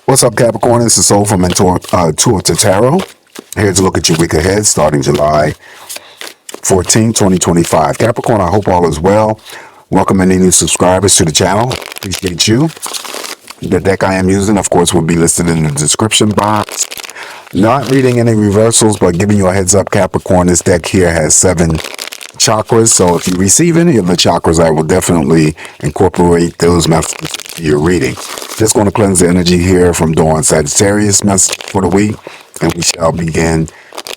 What's up, Capricorn? This is Soul from Mentor Tour to Tarot. Here to look at your week ahead, starting July 14, 2025. Capricorn, I hope all is well. Welcome any new subscribers to the channel. Appreciate you. The deck I am using, of course, will be listed in the description box. Not reading any reversals, but giving you a heads up, Capricorn. This deck here has 7 chakras. So if you receive any of the chakras, I will definitely incorporate those messages into your reading. Just going to cleanse the energy here from Dawn Sagittarius message for the week, and we shall begin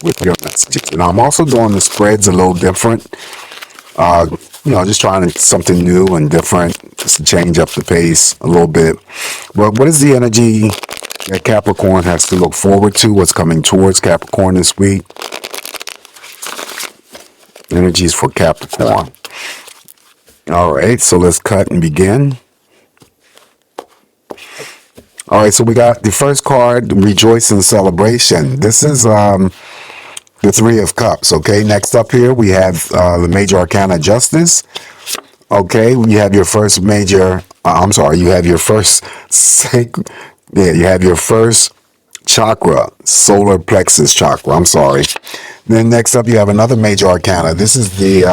with your messages. And I'm also doing the spreads a little different. Just trying something new and different, just to change up the pace a little bit. But what is the energy that Capricorn has to look forward to? What's coming towards Capricorn this week? Energies for Capricorn. All right, so let's cut and begin. All right, so we got the first card, Rejoice in Celebration. This is the 3 of Cups, okay? Next up here, we have the Major Arcana Justice. Okay, you have your first major, you have your first chakra, solar plexus chakra, Then next up, you have another Major Arcana. This is the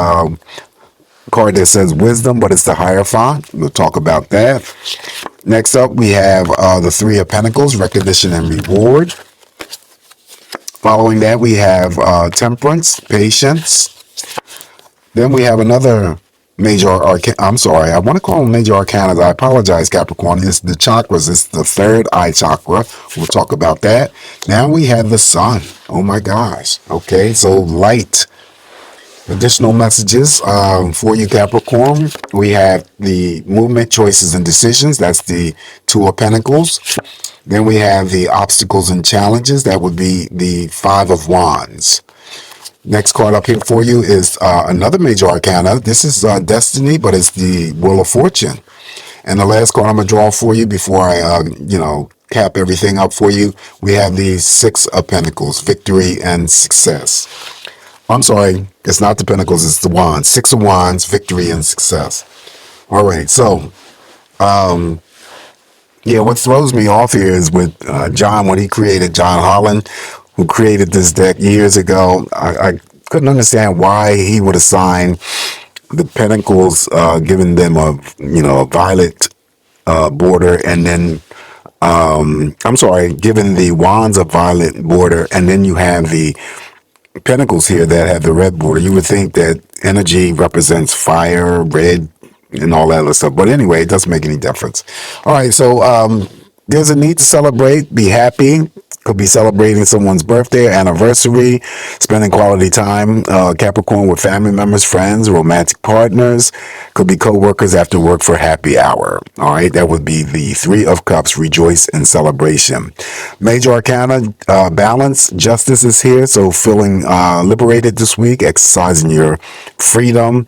card that says Wisdom, but it's the Hierophant. We'll talk about that. Next up, we have the 3 of Pentacles, Recognition and Reward. Following that, we have Temperance, Patience. Then we have another Major Arcana. I want to call them Major Arcanas. I apologize, Capricorn. It's the chakras. It's the 3rd eye chakra. We'll talk about that. Now we have the Sun. Oh my gosh. Okay, so light. Additional messages for you, Capricorn. We have the Movement, Choices, and Decisions. That's the 2 of Pentacles. Then we have the Obstacles and Challenges. That would be the 5 of Wands. Next card up here for you is another Major Arcana. This is Destiny, but it's the Wheel of Fortune. And the last card I'm going to draw for you before I, cap everything up for you, we have the 6 of Pentacles, Victory and Success. It's not the Pentacles, it's the Wands. 6 of Wands, Victory and Success. All right, so, what throws me off here is with John Holland, who created this deck years ago. I couldn't understand why he would assign the Pentacles, giving them a violet border, and then giving the Wands a violet border, and then you have the Pentacles here that have the red border. You would think that energy represents fire, red, and all that other stuff. But anyway, it doesn't make any difference. All right, so there's a need to celebrate, be happy. Could be celebrating someone's birthday, anniversary, spending quality time, Capricorn, with family members, friends, romantic partners. Could be co-workers after work for happy hour. All right, that would be the 3 of Cups, Rejoice in Celebration. Major Arcana, Balance, Justice is here. So feeling liberated this week, exercising your freedom,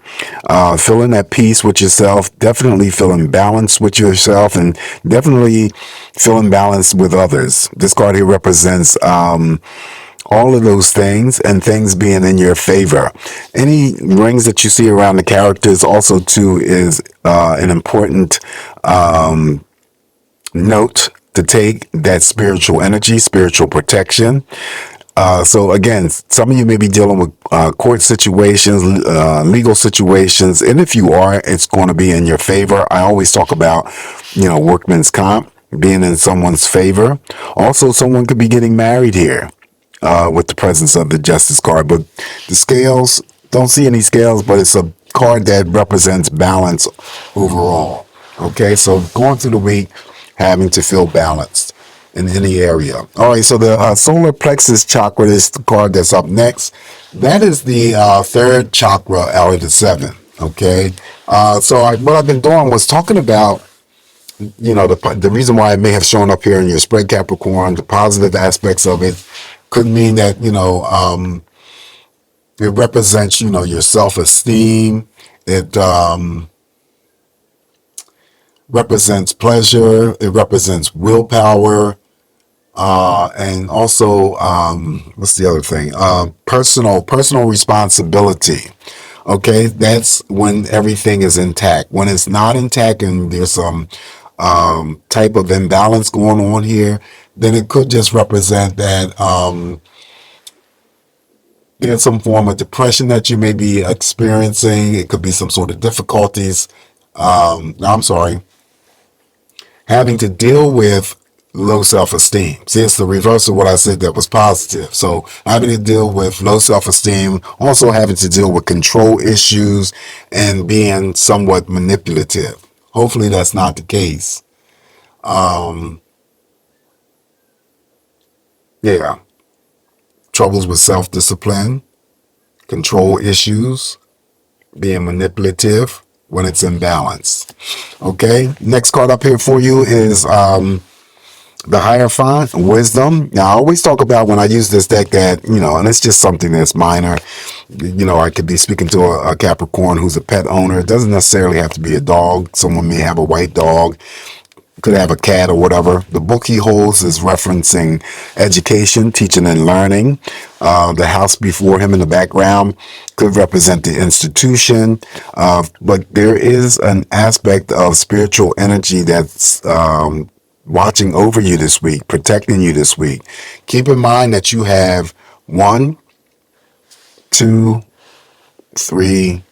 feeling at peace with yourself, definitely feeling balanced with yourself, and definitely feeling balanced with others. This card here represents all of those things, and things being in your favor. Any rings that you see around the characters also too is an important note to take. That spiritual energy, spiritual protection. So again, some of you may be dealing with court situations, legal situations, and if you are, it's going to be in your favor. I always talk about, workman's comp being in someone's favor. Also, someone could be getting married here with the presence of the Justice card. But the scales, don't see any scales, but it's a card that represents balance overall. Okay, so going through the week, having to feel balanced in any area. All right, so the solar plexus chakra is the card that's up next. That is the 3rd chakra out of the 7. Okay, what I've been doing was talking about the reason why it may have shown up here in your spread, Capricorn. The positive aspects of it could mean that it represents your self-esteem. It represents pleasure. It represents willpower, and also what's the other thing? Personal responsibility. Okay, that's when everything is intact. When it's not intact and there's some type of imbalance going on here, then it could just represent that there's some form of depression that you may be experiencing. It could be some sort of difficulties. I'm sorry, having to deal with low self-esteem. See, it's the reverse of what I said that was positive. So having to deal with low self-esteem, also having to deal with control issues and being somewhat manipulative. Hopefully that's not the case. Yeah, troubles with self-discipline, control issues, being manipulative when it's imbalanced. Okay, next card up here for you is the Hierophant, Wisdom. Now, I always talk about when I use this deck that, and it's just something that's minor. I could be speaking to a Capricorn who's a pet owner. It doesn't necessarily have to be a dog. Someone may have a white dog, could have a cat or whatever. The book he holds is referencing education, teaching and learning. The house before him in the background could represent the institution. But there is an aspect of spiritual energy that's watching over you this week, protecting you this week. Keep in mind that you have 1, 2, 3,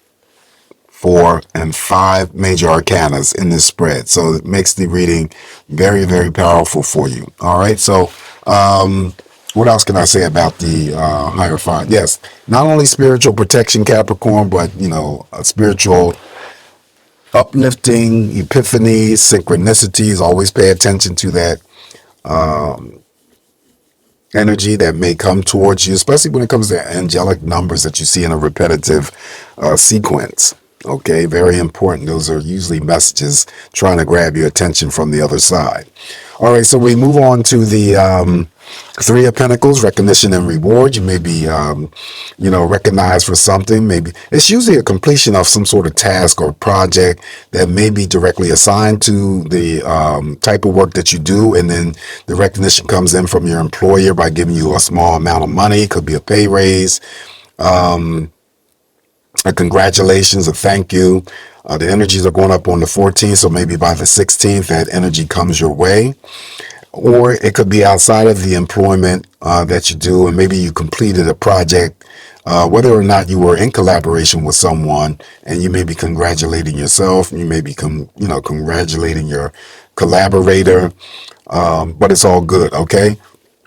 4, and 5 major arcanas in this spread. So it makes the reading very, very powerful for you. All right. So what else can I say about the Hierophant? Yes, not only spiritual protection, Capricorn, but, a spiritual uplifting, epiphanies, synchronicities. Always pay attention to that energy that may come towards you, especially when it comes to angelic numbers that you see in a repetitive sequence. Okay, very important. Those are usually messages trying to grab your attention from the other side. All right, so we move on to the Three of Pentacles, recognition and reward. You may be, recognized for something. Maybe it's usually a completion of some sort of task or project that may be directly assigned to the type of work that you do. And then the recognition comes in from your employer by giving you a small amount of money. It could be a pay raise, a congratulations, a thank you. The energies are going up on the 14th, so maybe by the 16th, that energy comes your way. Or it could be outside of the employment that you do, and maybe you completed a project, whether or not you were in collaboration with someone, and you may be congratulating yourself, you may be congratulating your collaborator, but it's all good, okay?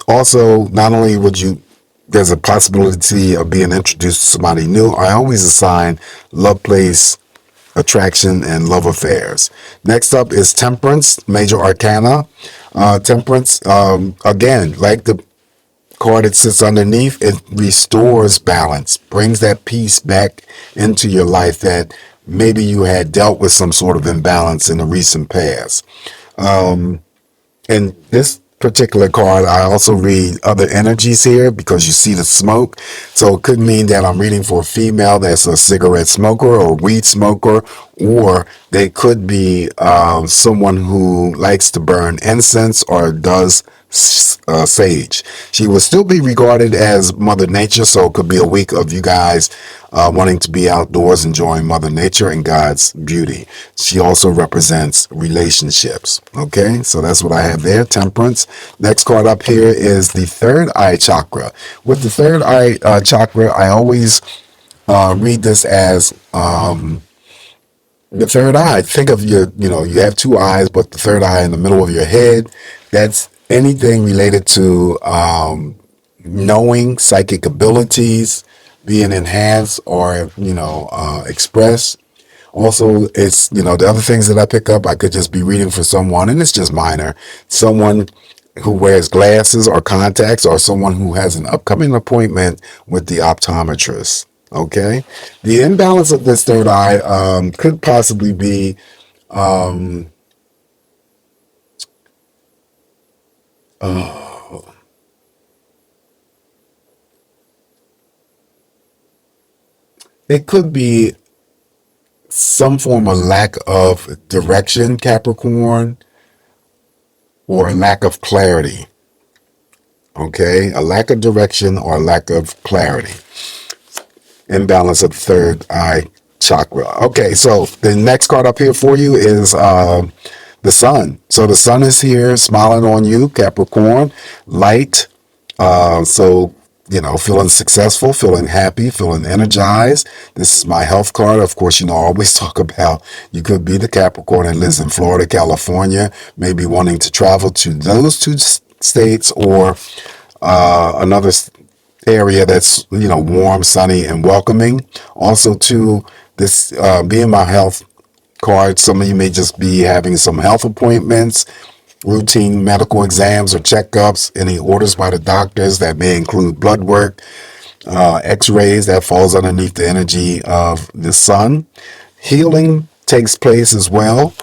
Also, not only there's a possibility of being introduced to somebody new. I always assign love place, attraction, and love affairs. Next up is Temperance, major arcana. Temperance, again, like the card that sits underneath, it restores balance, brings that peace back into your life that maybe you had dealt with some sort of imbalance in the recent past. And this particular card, I also read other energies here because you see the smoke. So it could mean that I'm reading for a female that's a cigarette smoker or weed smoker, or they could be someone who likes to burn incense or does sage. She will still be regarded as Mother Nature, so it could be a week of you guys wanting to be outdoors, enjoying Mother Nature and God's beauty. She also represents relationships. Okay, so that's what I have there, Temperance. Next card up here is the third eye chakra. With the third eye chakra, I always read this as the third eye. Think of you have two eyes, but the third eye in the middle of your head. That's anything related to knowing, psychic abilities, being enhanced or, expressed. Also, it's, the other things that I pick up, I could just be reading for someone, and it's just minor. Someone who wears glasses or contacts, or someone who has an upcoming appointment with the optometrist. Okay. The imbalance of this third eye could possibly be it could be some form of lack of direction, Capricorn, or a lack of clarity. Okay, a lack of direction or a lack of clarity. Imbalance of the third eye chakra. Okay, so the next card up here for you is the the sun. So the sun is here smiling on you, Capricorn, light. So, feeling successful, feeling happy, feeling energized. This is my health card. Of course, I always talk about you could be the Capricorn that lives in Florida, California, maybe wanting to travel to those two states or another area that's, warm, sunny, and welcoming. Also, too, this being my health card, some of you may just be having some health appointments, routine medical exams or checkups, any orders by the doctors that may include blood work, x-rays. That falls underneath the energy of the sun. Healing takes place as well.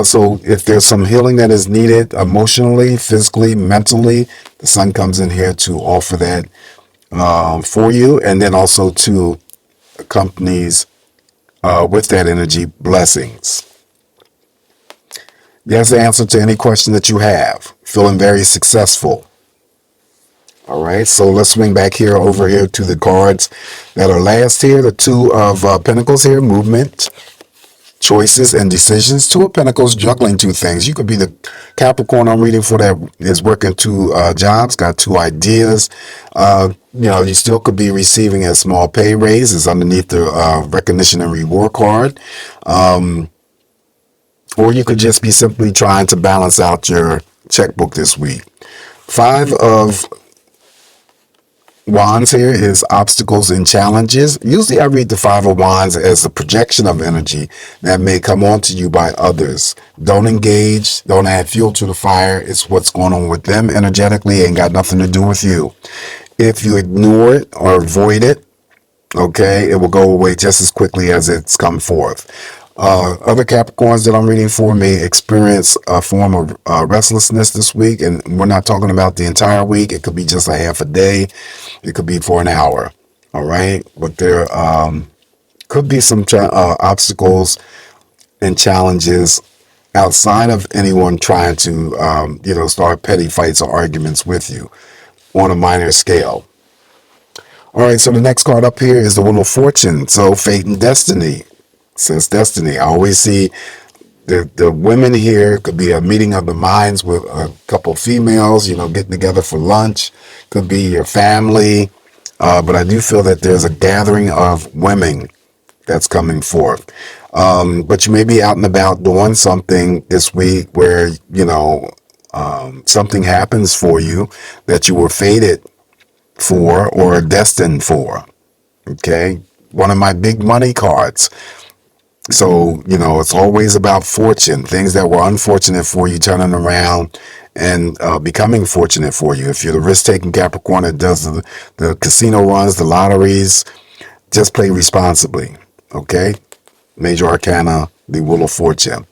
So if there's some healing that is needed emotionally, physically, mentally, the sun comes in here to offer that for you, and then also to accompanies with that energy blessings. Yes, the answer to any question that you have. Feeling very successful. All right, so let's swing back here over here to the cards that are last here. The Two of Pentacles here, movement, choices, and decisions. Two of Pentacles, juggling two things. You could be the Capricorn I'm reading for that is working two jobs, got two ideas. You still could be receiving a small pay raise. It's underneath the recognition and reward card. Or you could just be simply trying to balance out your checkbook this week. Five of Wands here is obstacles and challenges. Usually I read the Five of Wands as a projection of energy that may come on to you by others. Don't engage. Don't add fuel to the fire. It's what's going on with them energetically. Ain't got nothing to do with you. If you ignore it or avoid it, okay, it will go away just as quickly as it's come forth. Other Capricorns that I'm reading for may experience a form of restlessness this week, and we're not talking about the entire week. It could be just a half a day. It could be for an hour. All right, but there could be some obstacles and challenges outside of anyone trying to start petty fights or arguments with you on a minor scale. All right, so the next card up here is the Wheel of Fortune. So fate and destiny. Says destiny. I always see the women here could be a meeting of the minds with a couple of females, getting together for lunch. Could be your family. But I do feel that there's a gathering of women that's coming forth. But you may be out and about doing something this week where, something happens for you that you were fated for or destined for. Okay. One of my big money cards. So, it's always about fortune, things that were unfortunate for you turning around and becoming fortunate for you. If you're the risk-taking Capricorn that does the casino runs, the lotteries, just play responsibly, okay? Major Arcana, the Wheel of Fortune.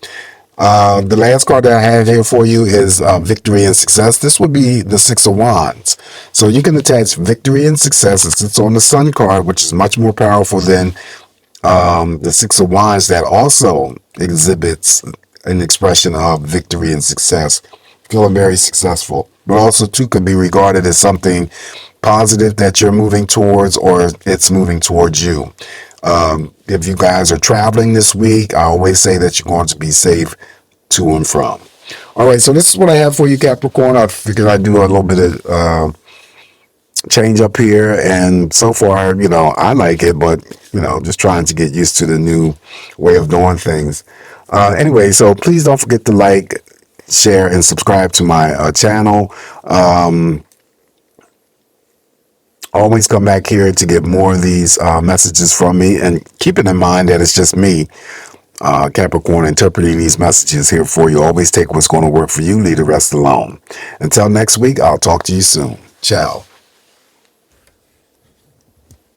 The last card that I have here for you is Victory and Success. This would be the Six of Wands. So you can attach Victory and Success. It's on the Sun card, which is much more powerful than the Six of Wands that also exhibits an expression of victory and success, feeling very successful, but also too could be regarded as something positive that you're moving towards or it's moving towards you. If you guys are traveling this week, I always say that you're going to be safe to and from. All right, so this is what I have for you, Capricorn. I figured I'd do a little bit of change up here, and so far, I like it, but just trying to get used to the new way of doing things. Anyway, so please don't forget to like, share, and subscribe to my channel. Always come back here to get more of these messages from me, and keeping in mind that it's just me, Capricorn, interpreting these messages here for you. Always take what's going to work for you, leave the rest alone. Until next week, I'll talk to you soon. Ciao.